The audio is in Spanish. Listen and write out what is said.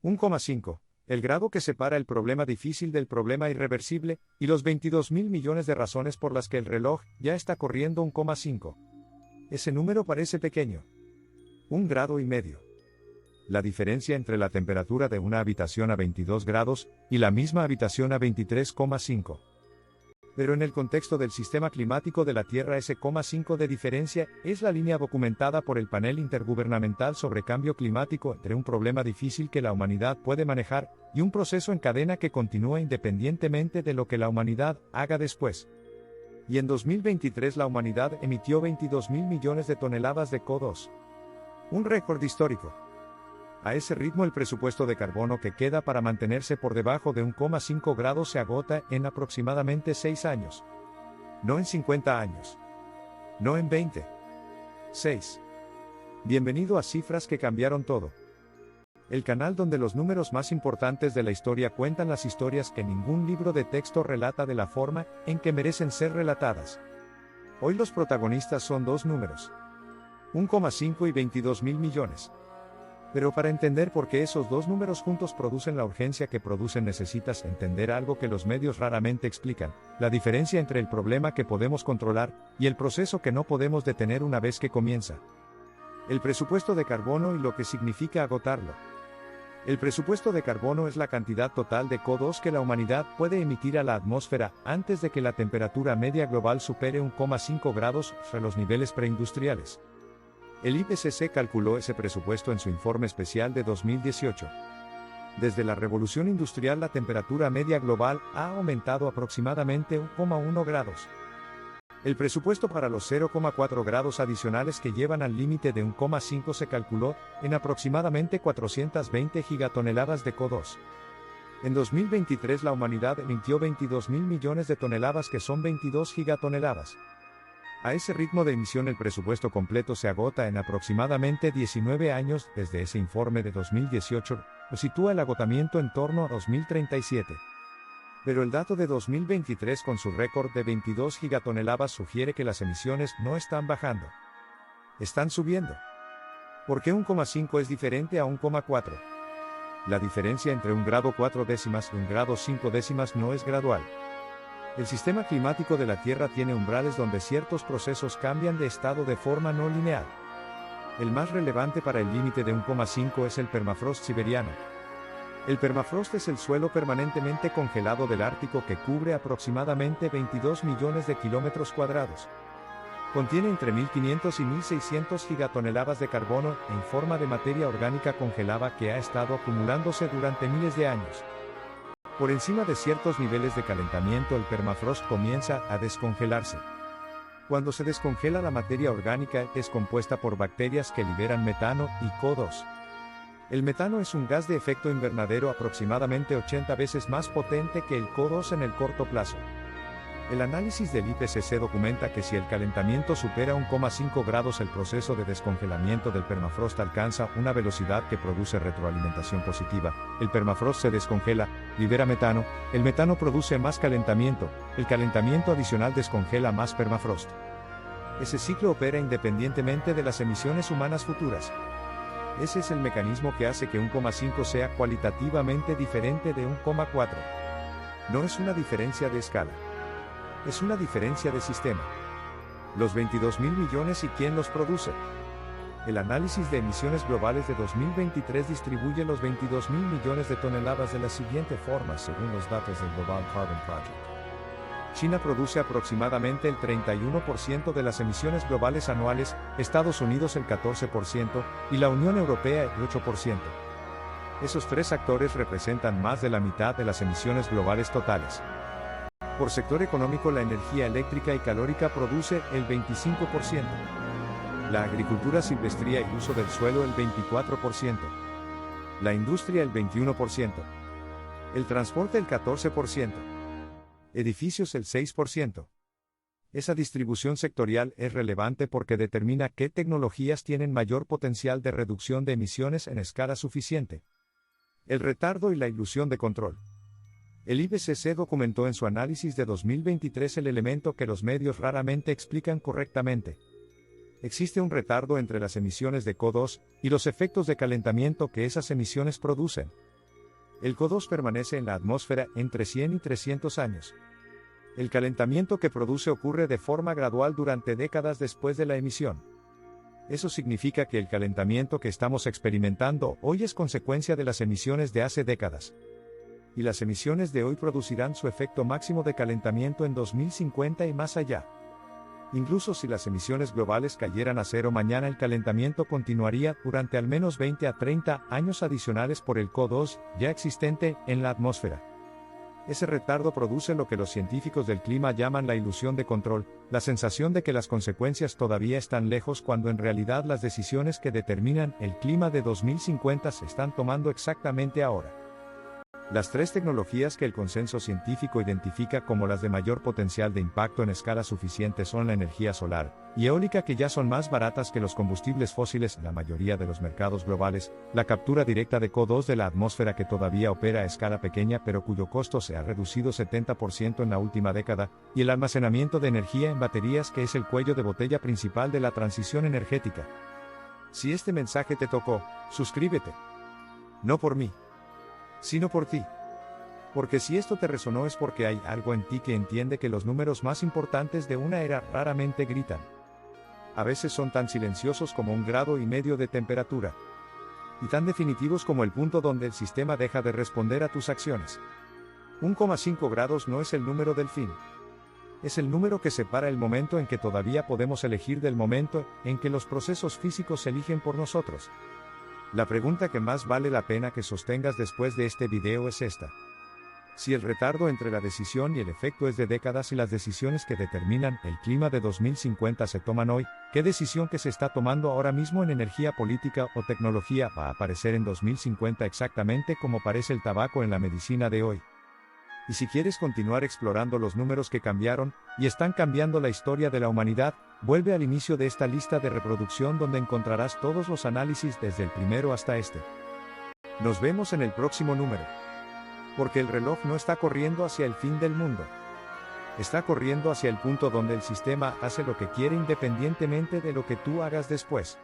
1,5. El grado que separa el problema difícil del problema irreversible, y los 22.000 millones de razones por las que el reloj ya está corriendo 1,5. Ese número parece pequeño. 1,5 grados. La diferencia entre la temperatura de una habitación a 22 grados y la misma habitación a 23,5. Pero en el contexto del sistema climático de la Tierra, ese 0,5 de diferencia es la línea documentada por el Panel Intergubernamental sobre Cambio Climático entre un problema difícil que la humanidad puede manejar y un proceso en cadena que continúa independientemente de lo que la humanidad haga después. Y en 2023 la humanidad emitió 22.000 millones de toneladas de CO2. Un récord histórico. A ese ritmo el presupuesto de carbono que queda para mantenerse por debajo de 1,5 grados se agota en aproximadamente 6 años. No en 50 años. No en 20. 6. Bienvenido a Cifras que cambiaron todo. El canal donde los números más importantes de la historia cuentan las historias que ningún libro de texto relata de la forma en que merecen ser relatadas. Hoy los protagonistas son dos números. 1,5 y 22.000 millones. Pero para entender por qué esos dos números juntos producen la urgencia que producen necesitas entender algo que los medios raramente explican, la diferencia entre el problema que podemos controlar y el proceso que no podemos detener una vez que comienza. El presupuesto de carbono y lo que significa agotarlo. El presupuesto de carbono es la cantidad total de CO2 que la humanidad puede emitir a la atmósfera antes de que la temperatura media global supere 1,5 grados sobre los niveles preindustriales. El IPCC calculó ese presupuesto en su informe especial de 2018. Desde la revolución industrial la temperatura media global ha aumentado aproximadamente 1,1 grados. El presupuesto para los 0,4 grados adicionales que llevan al límite de 1,5 se calculó en aproximadamente 420 gigatoneladas de CO2. En 2023 la humanidad emitió 22.000 millones de toneladas que son 22 gigatoneladas. A ese ritmo de emisión el presupuesto completo se agota en aproximadamente 19 años. Desde ese informe de 2018, lo sitúa el agotamiento en torno a 2037. Pero el dato de 2023 con su récord de 22 gigatoneladas sugiere que las emisiones no están bajando. Están subiendo. ¿Por qué 1,5 es diferente a 1,4? La diferencia entre 1 grado 4 décimas y 1 grado 5 décimas no es gradual. El sistema climático de la Tierra tiene umbrales donde ciertos procesos cambian de estado de forma no lineal. El más relevante para el límite de 1,5 es el permafrost siberiano. El permafrost es el suelo permanentemente congelado del Ártico que cubre aproximadamente 22 millones de kilómetros cuadrados. Contiene entre 1.500 y 1.600 gigatoneladas de carbono en forma de materia orgánica congelada que ha estado acumulándose durante miles de años. Por encima de ciertos niveles de calentamiento el permafrost comienza a descongelarse. Cuando se descongela la materia orgánica es compuesta por bacterias que liberan metano y CO2. El metano es un gas de efecto invernadero aproximadamente 80 veces más potente que el CO2 en el corto plazo. El análisis del IPCC documenta que si el calentamiento supera 1,5 grados el proceso de descongelamiento del permafrost alcanza una velocidad que produce retroalimentación positiva, el permafrost se descongela, libera metano, el metano produce más calentamiento, el calentamiento adicional descongela más permafrost. Ese ciclo opera independientemente de las emisiones humanas futuras. Ese es el mecanismo que hace que 1,5 sea cualitativamente diferente de 1,4. No es una diferencia de escala. Es una diferencia de sistema. Los 22.000 millones y quién los produce. El análisis de emisiones globales de 2023 distribuye los 22.000 millones de toneladas de la siguiente forma según los datos del Global Carbon Project. China produce aproximadamente el 31% de las emisiones globales anuales, Estados Unidos el 14% y la Unión Europea el 8%. Esos tres actores representan más de la mitad de las emisiones globales totales. Por sector económico la energía eléctrica y calórica produce el 25%. La agricultura silvestría y uso del suelo el 24%. La industria el 21%. El transporte el 14%. Edificios el 6%. Esa distribución sectorial es relevante porque determina qué tecnologías tienen mayor potencial de reducción de emisiones en escala suficiente. El retardo y la ilusión de control. El IPCC documentó en su análisis de 2023 el elemento que los medios raramente explican correctamente. Existe un retardo entre las emisiones de CO2 y los efectos de calentamiento que esas emisiones producen. El CO2 permanece en la atmósfera entre 100 y 300 años. El calentamiento que produce ocurre de forma gradual durante décadas después de la emisión. Eso significa que el calentamiento que estamos experimentando hoy es consecuencia de las emisiones de hace décadas. Y las emisiones de hoy producirán su efecto máximo de calentamiento en 2050 y más allá. Incluso si las emisiones globales cayeran a cero mañana, el calentamiento continuaría durante al menos 20 a 30 años adicionales por el CO2 ya existente en la atmósfera. Ese retardo produce lo que los científicos del clima llaman la ilusión de control, la sensación de que las consecuencias todavía están lejos cuando en realidad las decisiones que determinan el clima de 2050 se están tomando exactamente ahora. Las tres tecnologías que el consenso científico identifica como las de mayor potencial de impacto en escala suficiente son la energía solar y eólica, que ya son más baratas que los combustibles fósiles en la mayoría de los mercados globales, la captura directa de CO2 de la atmósfera, que todavía opera a escala pequeña pero cuyo costo se ha reducido 70% en la última década, y el almacenamiento de energía en baterías, que es el cuello de botella principal de la transición energética. Si este mensaje te tocó, suscríbete. No por mí, sino por ti. Porque si esto te resonó es porque hay algo en ti que entiende que los números más importantes de una era raramente gritan. A veces son tan silenciosos como 1,5 grados de temperatura. Y tan definitivos como el punto donde el sistema deja de responder a tus acciones. 1,5 grados no es el número del fin. Es el número que separa el momento en que todavía podemos elegir del momento en que los procesos físicos se eligen por nosotros. La pregunta que más vale la pena que sostengas después de este video es esta. Si el retardo entre la decisión y el efecto es de décadas y las decisiones que determinan el clima de 2050 se toman hoy, ¿qué decisión que se está tomando ahora mismo en energía, política o tecnología va a aparecer en 2050 exactamente como parece el tabaco en la medicina de hoy? Y si quieres continuar explorando los números que cambiaron y están cambiando la historia de la humanidad, vuelve al inicio de esta lista de reproducción donde encontrarás todos los análisis desde el primero hasta este. Nos vemos en el próximo número. Porque el reloj no está corriendo hacia el fin del mundo. Está corriendo hacia el punto donde el sistema hace lo que quiere independientemente de lo que tú hagas después.